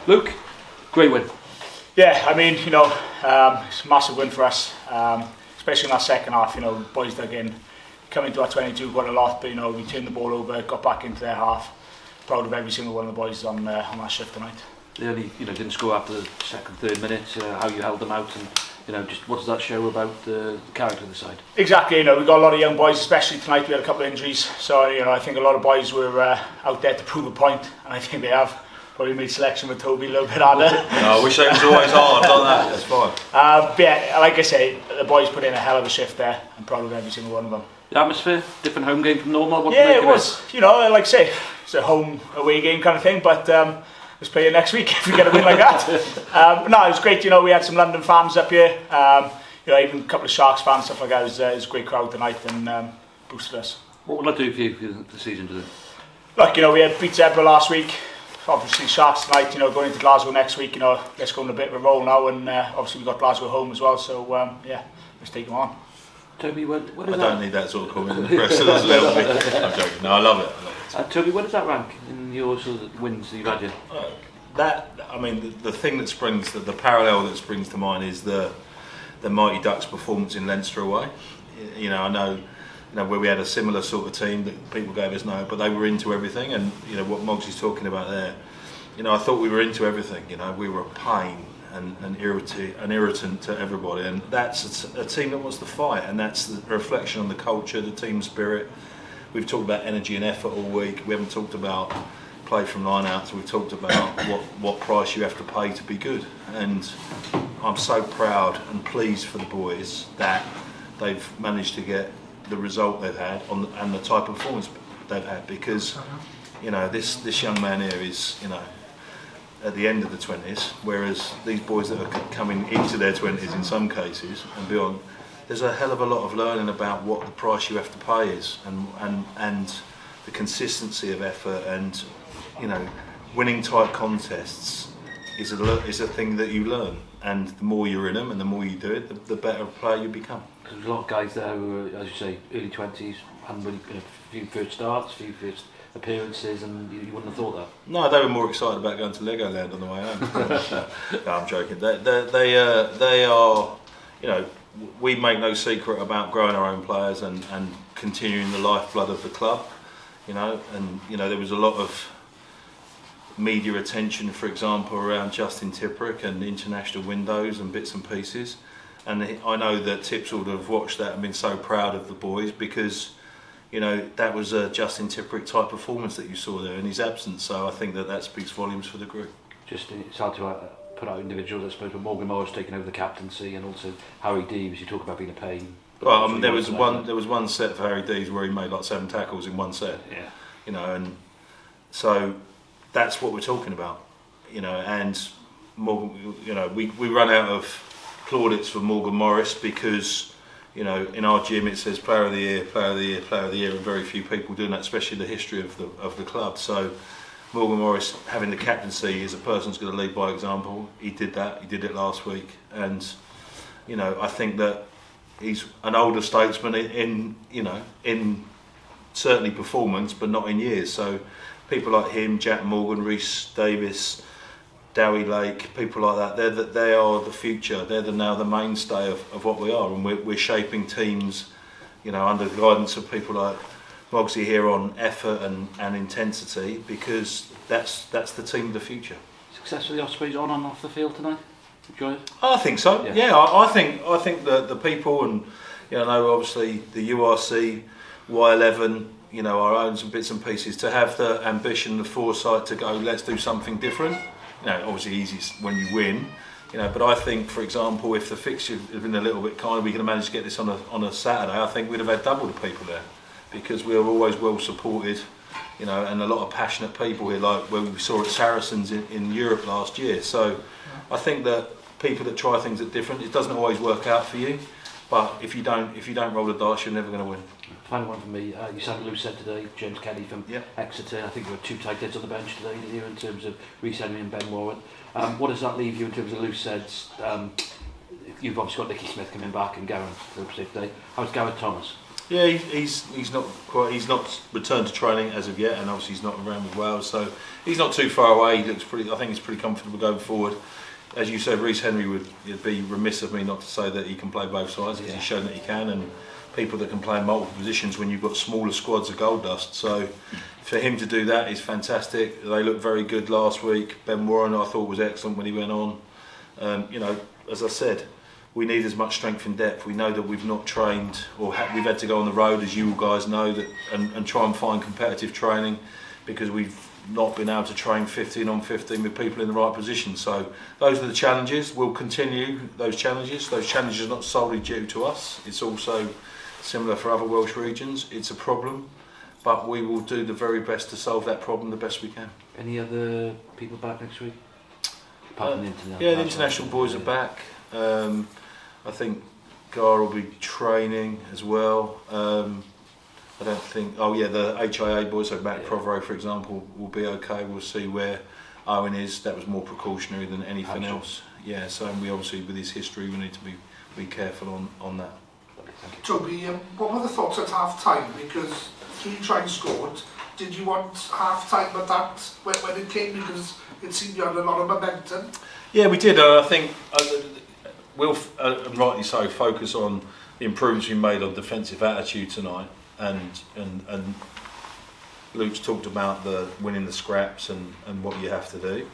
Luke, great win. Yeah, I mean, it's a massive win for us, especially in that second half. Boys dug in, coming to our 22 quite a lot, but we turned the ball over, got back into their half. Proud of every single one of the boys on that shift tonight. They only, didn't score after the second, third minute. How you held them out, and just what does that show about the character of the side? Exactly. We got a lot of young boys, especially tonight. We had a couple of injuries, so I think a lot of boys were out there to prove a point, and I think they have. Probably made selection with Toby a little bit harder. I wish it was always hard, not that. That's fine. But yeah, like I say, the boys put in a hell of a shift there. I'm proud of every single one of them. The atmosphere, different home game from normal. Yeah, it was. Like I say, it's a home away game kind of thing, but let's play it next week if we get a win like that. No, it was great. We had some London fans up here. Even a couple of Sharks fans, stuff like that. It was a great crowd tonight and boosted us. What will that do for you for the season today? Look, we had beat Zebra last week. Obviously Sharks tonight, going into Glasgow next week, let's go on a bit of a roll now, and obviously we've got Glasgow home as well, so let's take them on. Toby, what is that? I don't need that sort of comment in the press, so that's a little bit. I'm joking. No, I love it. Toby, where does that rank in your sort of wins that you've had here? The thing that springs, the parallel that springs to mind is the Mighty Ducks performance in Leinster away. I know where we had a similar sort of team that people gave us no, but they were into everything, and what Moggsy's talking about there, I thought we were into everything. We were a pain and irritant to everybody, and that's a team that wants to fight, and that's the reflection on the culture, the team spirit. We've talked about energy and effort all week. We haven't talked about play from line outs. We've talked about what price you have to pay to be good, and I'm so proud and pleased for the boys that they've managed to get the result they've had and the type of performance they've had, because this young man here is at the end of the 20s, whereas these boys that are coming into their 20s in some cases and beyond, there's a hell of a lot of learning about what the price you have to pay is, and the consistency of effort, and winning tight contests is a thing that you learn, and the more you're in them and the more you do it, the better player you become. There's a lot of guys there who are, as you say, early 20s, hadn't really a few first starts, a few first appearances, and you wouldn't have thought that. No, they were more excited about going to Legoland on the way home. No, I'm joking. They are, we make no secret about growing our own players and continuing the lifeblood of the club, and there was a lot of media attention, for example, around Justin Tipuric and international windows and bits and pieces. And I know that Tips would have watched that and been so proud of the boys, because that was a Justin Tipuric type performance that you saw there in his absence. So I think that speaks volumes for the group. It's hard to put out individuals, I suppose, but Morgan Morris taking over the captaincy, and also Harry Deeves. You talk about being a pain. Well, there was one set for Harry Deeves where he made like 7 tackles in one set. Yeah. And so that's what we're talking about. And Morgan, we run out of plaudits for Morgan Morris, because in our gym it says player of the year, player of the year, player of the year, and very few people doing that, especially the history of the club. So Morgan Morris having the captaincy is a person who's going to lead by example. He did that. He did it last week, and I think that he's an older statesman in certainly performance, but not in years. So people like him, Jack Morgan, Rhys Davis, Dowie Lake, people like that, they are the future. They're now the mainstay of what we are, and we're shaping teams, under the guidance of people like Moggsy here on effort and intensity, because that's the team of the future. Successfully, I suppose, on and off the field tonight. Enjoy it? I think so. Yeah, I think that the people, and obviously the URC, Y11, our own some bits and pieces, to have the ambition, the foresight to go, let's do something different. Obviously easiest when you win, but I think, for example, if the fixture had been a little bit kinder, we could have managed to get this on a Saturday, I think we'd have had double the people there, because we are always well supported, and a lot of passionate people here, like where we saw at Saracens in Europe last year. So I think that people that try things at different, it doesn't always work out for you, but if you don't roll the dice, you're never going to win. Final one from me. You signed a loose head today, James Kelly from Exeter. I think there were 2 tight heads on the bench today, didn't you, in terms of re-signing and Ben Warren. What does that leave you in terms of loose heads? You've obviously got Nicky Smith coming back and Gareth for a day. How's Gareth Thomas? Yeah, he's not returned to training as of yet, and obviously he's not around with Wales, so he's not too far away. He looks pretty. I think he's pretty comfortable going forward. As you said, Reece Henry it'd be remiss of me not to say that he can play both sides, because he's shown that he can, and people that can play in multiple positions when you've got smaller squads of gold dust. So for him to do that is fantastic. They looked very good last week. Ben Warren I thought was excellent when he went on. You know, as I said, we need as much strength and depth. We know that we've not trained, or we've had to go on the road, as you guys know, that and try and find competitive training, because we've not been able to train 15 on 15 with people in the right position. So those are the challenges. We'll continue those challenges. Those challenges are not solely due to us. It's also similar for other Welsh regions. It's a problem, but we will do the very best to solve that problem the best we can. Any other people back next week? Apart from the international. Yeah, the international boys are back. I think Gar will be training as well. I don't think. Oh yeah, the HIA boys are back. Provo, for example, will be okay. We'll see where Owen is. That was more precautionary than anything else. Yeah. So we obviously, with his history, we need to be careful on that. Toby, what were the thoughts at half time? Because 3 tries scored. Did you want half time at that when it came? Because it seemed you had a lot of momentum. Yeah, we did. I think we'll rightly so focus on the improvements we made on defensive attitude tonight. And Luke's talked about the winning the scraps and what you have to do,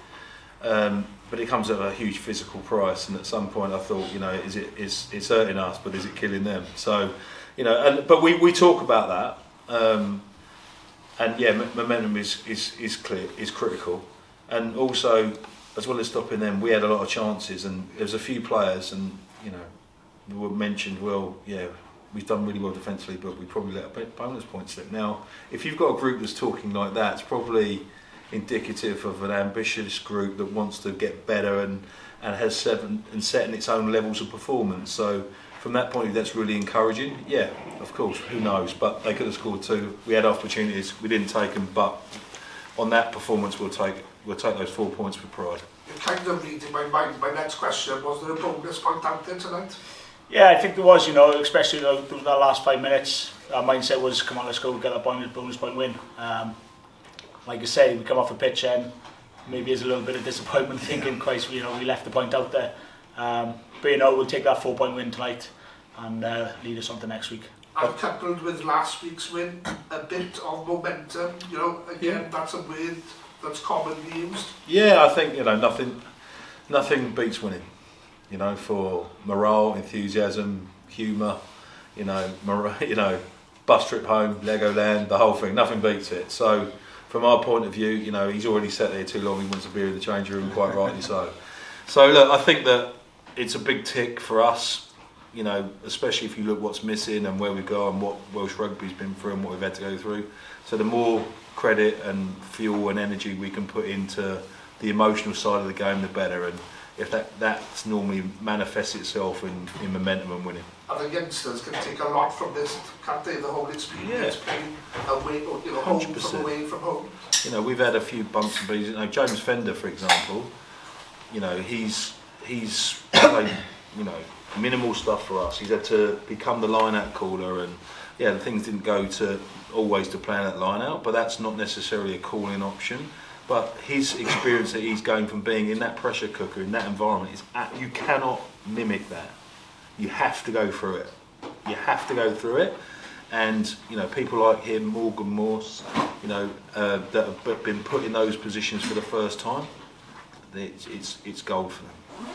but it comes at a huge physical price. And at some point, I thought, you know, it's hurting us, but is it killing them? So, you know, but we talk about that, and yeah, momentum is clear, is critical, and also as well as stopping them, we had a lot of chances, and there's a few players, and you know, were mentioned. Well, yeah. We've done really well defensively, but we probably let a bonus point slip. Now, if you've got a group that's talking like that, it's probably indicative of an ambitious group that wants to get better and has setting its own levels of performance. So, from that point of view, that's really encouraging. Yeah, of course, who knows? But they could have scored 2. We had opportunities, we didn't take them. But on that performance, we'll take those 4 points with pride. You're kind of reading my mind. My next question was: there a bonus point out there tonight? Yeah, I think there was, you know, especially that last 5 minutes. Our mindset was, come on, let's go get that bonus point win. Like I say, we come off the pitch and maybe there's a little bit of disappointment thinking, Christ, you know, we left the point out there. But you know, we'll take that 4 point win tonight and lead us on to next week. And coupled with last week's win, a bit of momentum, you know, again, that's a word that's commonly used. Yeah, I think, you know, nothing beats winning. You know, for morale, enthusiasm, humour, you know, bus trip home, Legoland, the whole thing. Nothing beats it. So, from our point of view, you know, he's already sat there too long. He wants a beer in the change room, quite rightly so. So, look, I think that it's a big tick for us. You know, especially if you look what's missing and where we go and what Welsh rugby's been through and what we've had to go through. So, the more credit and fuel and energy we can put into the emotional side of the game, the better. And if that normally manifests itself in momentum and winning. And the youngsters can take a lot from this, can't they? The whole experience, playing away, or, you know, home from away from home. You know, we've had a few bumps and bruises. You know, James Fender, for example, you know, he's played, you know, minimal stuff for us. He's had to become the line-out caller, and yeah, the things didn't go always to plan that line-out, but that's not necessarily a calling option. But his experience that he's going from being in that pressure cooker, in that environment, you cannot mimic that. You have to go through it. You have to go through it. And, you know, people like him, Morgan Morse, you know, that have been put in those positions for the first time, it's gold for them.